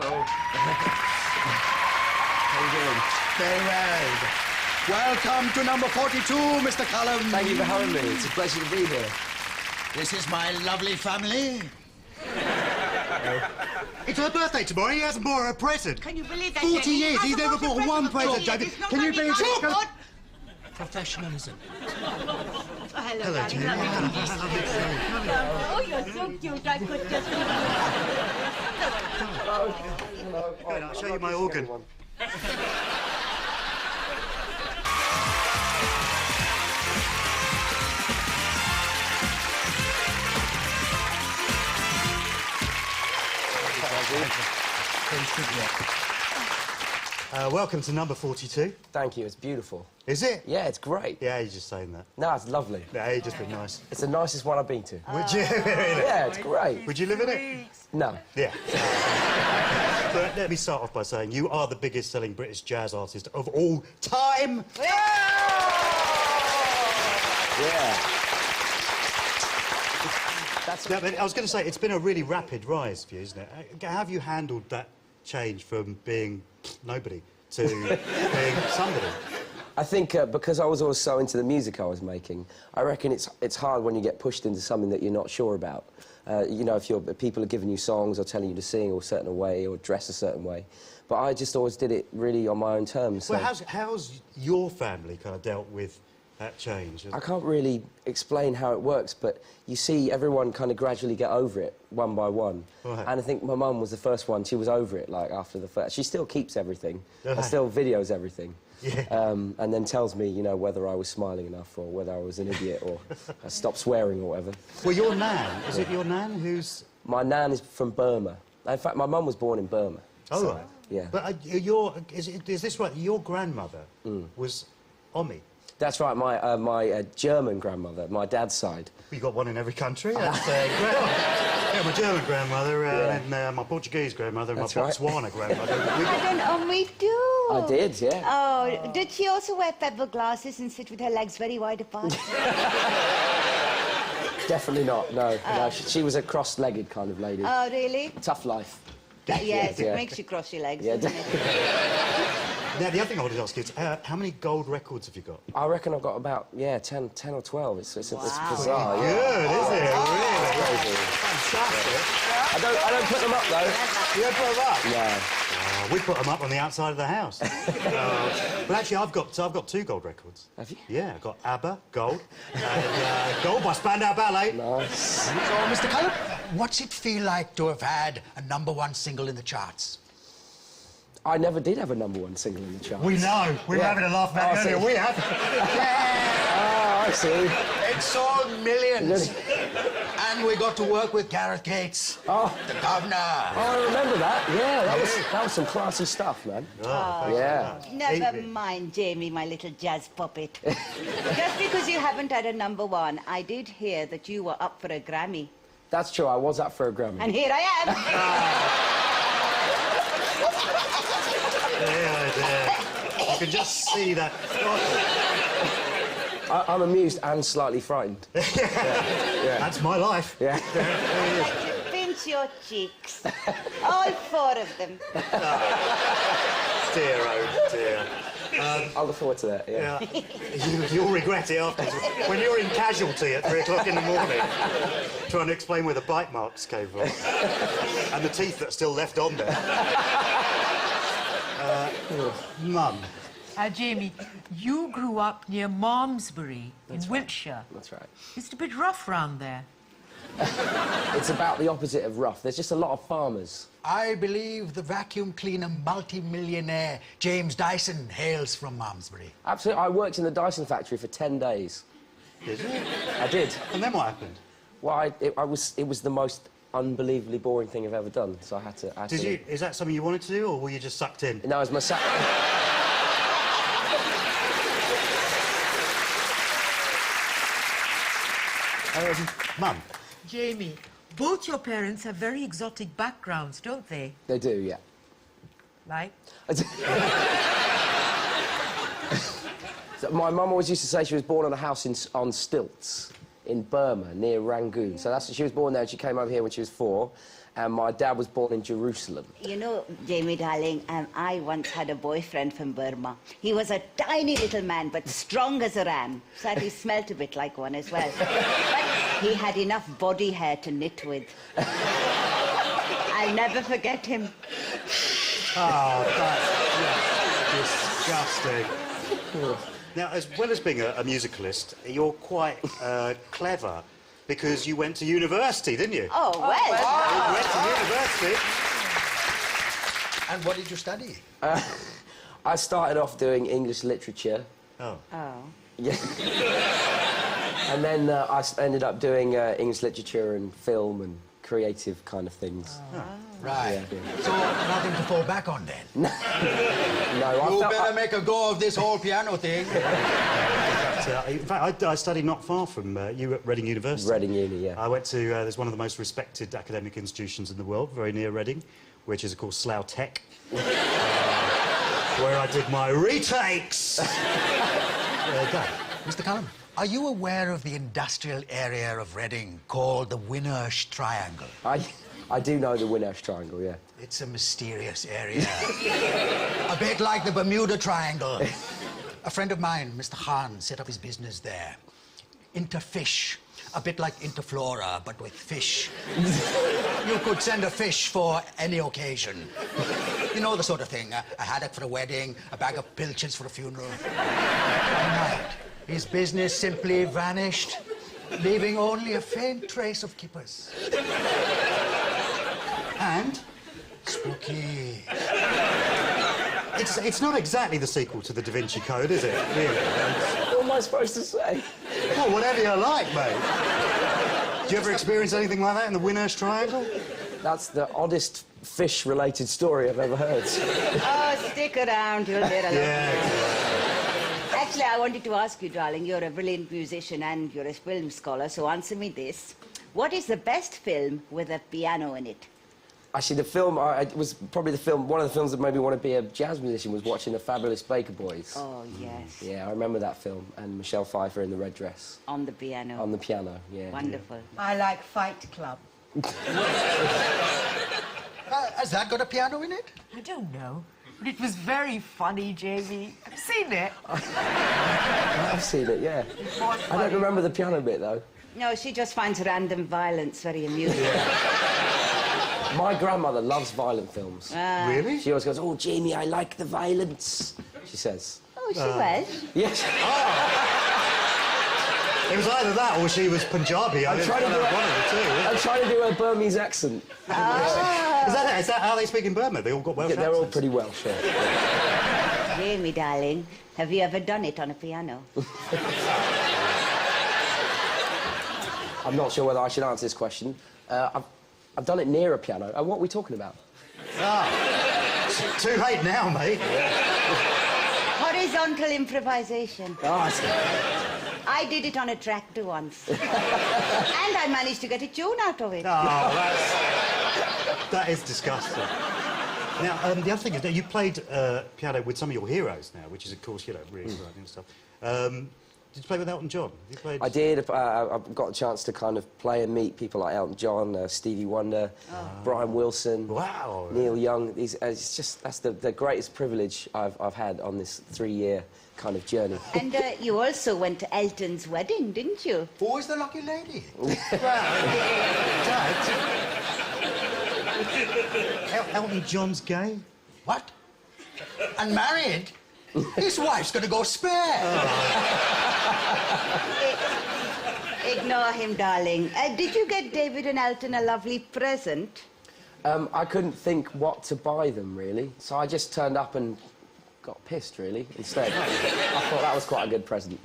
Hello. How you doing? Very well. Welcome to number 42, Mr. Cullum. Thank you for having me. It's a pleasure to be here. This is my lovely family. It's her birthday tomorrow. He hasn't bought her a present. Can you believe that? 40 years. He's never bought one present, David. Can you believe it? Professionalism. Hello, Jimmy. Oh, you're so cute. I could just... Good, I'll show you my organ. Welcome to number 42. Thank you. It's beautiful. Is it? Yeah, it's great. Yeah, you're just saying that. No, it's lovely. Yeah, you're just being nice. It's the nicest one I've been to. Would you? Really? Yeah, it's great. Would you live in it? No. Yeah. But let me start off by saying you are the biggest selling British jazz artist of all time. Yeah. Yeah, but I was going to say, it's been a really rapid rise for you, isn't it? How have you handled that change from being nobody to being somebody? I think because I was always so into the music I was making, I reckon it's hard when you get pushed into something that you're not sure about. You know, if people are giving you songs or telling you to sing a certain way or dress a certain way. But I just always did it really on my own terms. So. Well, how's your family kind of dealt with that change? I can't really explain how it works, but you see everyone kind of gradually get over it, one by one. Right. And I think my mum was the first one. She was over it, like, after the first... She still keeps everything. Right. And still videos everything. Yeah. And then tells me, you know, whether I was smiling enough or whether I was an idiot or I stopped swearing or whatever. Well, your nan, is it your nan who's... My nan is from Burma. In fact, my mum was born in Burma. Oh, so, right. Yeah. But is this right? Your grandmother was Omi? That's right, my German grandmother, my dad's side. You got one in every country. That's yeah, my German grandmother, and my Portuguese grandmother, and That's my right. Botswana grandmother. And then me too. I did, yeah. Oh, did she also wear pebble glasses and sit with her legs very wide apart? Definitely not, no. No, she was a cross-legged kind of lady. Oh, really? Tough life. Yes, Yeah. it makes you cross your legs, Yeah, doesn't it? Now, the other thing I wanted to ask you is, how many gold records have you got? I reckon I've got about, 10 or 12. It's bizarre, Good, yeah. is it? Really? Crazy. Fantastic. I don't put them up, though. You don't put them up? No. We put them up on the outside of the house. But actually, I've got 2 gold records. Have you? Yeah, I've got ABBA, gold, and gold by Spandau Ballet. Nice. So, Mr. Cullum, what's it feel like to have had a #1 single in the charts? I never did have a #1 single in the charts. We know. We were having a laugh about it earlier. We have. Oh, I see. It sold millions. And we got to work with Gareth Gates, the governor. Oh, I remember that. Yeah, that was some classy stuff, man. Oh, Yeah. Never mind, Jamie, my little jazz puppet. Just because you haven't had a #1, I did hear that you were up for a Grammy. That's true, I was up for a Grammy. And here I am. You can just see that. I'm amused and slightly frightened. Yeah. That's my life. Yeah. Pinch your cheeks. All 4 of them. Dear, oh dear. I'll look forward to that, yeah. You'll regret it afterwards. When you're in casualty at 3 o'clock in the morning, trying to explain where the bite marks came from. And the teeth that are still left on there. Mum. Jamie, you grew up near Malmesbury in Wiltshire. That's right. It's a bit rough round there. It's about the opposite of rough. There's just a lot of farmers. I believe the vacuum cleaner multi-millionaire James Dyson hails from Malmesbury. Absolutely. I worked in the Dyson factory for 10 days. Did you? I did. And then what happened? Well, it was the most unbelievably boring thing I've ever done, so I had to... Did you? Is that something you wanted to do, or were you just sucked in? No, it was my... Mum. Jamie, both your parents have very exotic backgrounds, don't they? They do, yeah. Like? So my mum always used to say she was born on a house on stilts in Burma, near Rangoon. So she was born there and she came over here when she was 4. and my dad was born in Jerusalem. You know, Jamie, darling, I once had a boyfriend from Burma. He was a tiny little man, but strong as a ram. Sadly, smelt a bit like one as well. But he had enough body hair to knit with. I'll never forget him. Oh, that's disgusting. Now, as well as being a musicalist, you're quite clever because you went to university, didn't you? Oh, well. You went to university. And what did you study? I started off doing English literature. Oh. Oh. Yeah. And then I ended up doing English literature and film and creative kind of things. Oh. Right. Yeah. So, nothing to fall back on then? No, You better make a go of this whole piano thing. In fact, I studied not far from you at Reading University. Reading Uni, yeah. I went to, there's one of the most respected academic institutions in the world, very near Reading, which is, of course, Slough Tech, where I did my retakes. There you go. Mr. Cullum, are you aware of the industrial area of Reading called the Winnersh Triangle? I do know the Winnersh Triangle, yeah. It's a mysterious area. A bit like the Bermuda Triangle. A friend of mine, Mr. Khan, set up his business there. Interfish. A bit like Interflora, but with fish. You could send a fish for any occasion. You know the sort of thing. A haddock for a wedding, a bag of pilchards for a funeral. One night, his business simply vanished, leaving only a faint trace of kippers. And Spooky. it's not exactly the sequel to the Da Vinci Code, is it? Really? What am I supposed to say? Well, whatever you like, mate. Do you ever experience anything like that in the Winnersh Triangle? That's the oddest fish-related story I've ever heard. Oh, stick around, you'll hear a lot. Yeah. Actually, I wanted to ask you, darling, you're a brilliant musician and you're a film scholar, so answer me this. What is the best film with a piano in it? Actually, the film, it was probably one of the films that made me want to be a jazz musician was watching The Fabulous Baker Boys. Oh, yes. Yeah, I remember that film, and Michelle Pfeiffer in the red dress. On the piano. On the piano, yeah. Wonderful. I like Fight Club. Has that got a piano in it? I don't know, but it was very funny, Jamie. I've seen it. I've seen it, yeah. I don't remember the piano bit, though. No, she just finds random violence very amusing. My grandmother loves violent films. Really? She always goes, "Oh, Jamie, I like the violence," she says. Oh, she Welsh? Yes. It was either that or she was Punjabi. I didn't trying to know do one of the two. I'm trying to do a Burmese accent. Is that how they speak in Burma? They all got Welsh Yeah, they're all accents? pretty Welsh, yeah. Jamie, darling, have you ever done it on a piano? I'm not sure whether I should answer this question. I've done it near a piano. What are we talking about? Too late now, mate. Horizontal improvisation. Oh, I did it on a tractor once. And I managed to get a tune out of it. Oh, that is disgusting. Now, the other thing is that you played piano with some of your heroes now, which is, of course, you know, really exciting and stuff. Did you play with Elton John? You played... I did. I've got a chance to kind of play and meet people like Elton John, Stevie Wonder, Brian Wilson, Wow. Neil Young. It's just that's the greatest privilege I've had on this 3-year kind of journey. And you also went to Elton's wedding, didn't you? Who is the lucky lady? Dad? Elton John's gay? What? And married? His wife's gonna go spare. Ignore him, darling. Did you get David and Elton a lovely present? I couldn't think what to buy them, really. So I just turned up and got pissed, really, instead. I thought that was quite a good present.